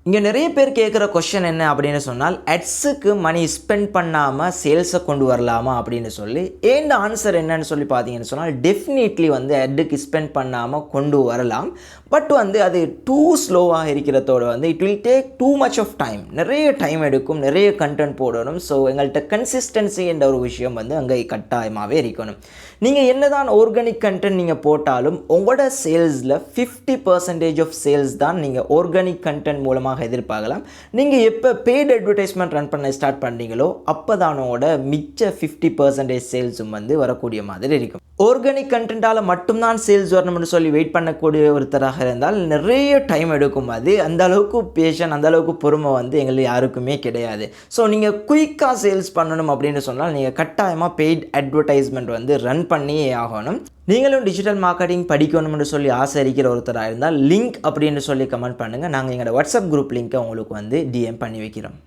இங்கே நிறைய பேர் கேட்குற கொஷன் என்ன அப்படின்னு சொன்னால் அட்ஸுக்கு மணி ஸ்பெண்ட் பண்ணாமல் சேல்ஸை கொண்டு வரலாமா அப்படின்னு சொல்லி ஏண்ட ஆன்சர் என்னன்னு சொல்லி பார்த்தீங்கன்னு சொன்னால் டெஃபினெட்லி வந்து அட்டுக்கு ஸ்பெண்ட் பண்ணாமல் கொண்டு வரலாம். பட் வந்து அது டூ ஸ்லோவாக இருக்கிறதோடு வந்து it will take too much of time, நிறைய டைம் எடுக்கும், நிறைய கண்டென்ட் போடணும். ஸோ எங்கள்கிட்ட கன்சிஸ்டன்சி என்ற ஒரு விஷயம் வந்து அங்கே கட்டாயமாகவே இருக்கணும். நீங்கள் என்ன தான் ஆர்கானிக் கண்டென்ட் நீங்கள் போட்டாலும் உங்களோட சேல்ஸில் 50% ஆஃப் சேல்ஸ் தான் நீங்கள் ஆர்கானிக் கண்டென்ட் மூலமாக எதிர்பார்க்கலாம். நீங்கள் எப்போ பெய்டு அட்வர்டைஸ்மெண்ட் ரன் பண்ண ஸ்டார்ட் பண்ணுறீங்களோ அப்போ தானோட மிச்ச 50% சேல்ஸும் வந்து வரக்கூடிய மாதிரி இருக்கும். ஆர்கானிக் கண்டென்ட்டால் மட்டும்தான் சேல்ஸ் வரணும்னு சொல்லி வெயிட் பண்ணக்கூடிய ஒருத்தராக இருந்தால் நிறைய டைம் எடுக்கும். அது அந்த அளவுக்கு பேஷன், அந்த அளவுக்கு பொறுமை வந்து எங்களுக்கு யாருக்குமே கிடையாது. ஸோ நீங்கள் குயிக்காக சேல்ஸ் பண்ணணும் அப்படின்னு சொன்னால் நீங்கள் கட்டாயமாக பெய்ட் அட்வர்டைஸ்மெண்ட் வந்து ரன் பண்ணியே ஆகணும். நீங்களும் டிஜிட்டல் மார்க்கெட்டிங் படிக்கணும்னு சொல்லி ஆசை இருக்கிற ஒருத்தராக இருந்தால் லிங்க் அப்படின்னு சொல்லி கமெண்ட் பண்ணுங்கள். நாங்கள் எங்களோட வாட்ஸ்அப் குரூப் லிங்க்கை உங்களுக்கு வந்து டிஎம் பண்ணி வைக்கிறோம்.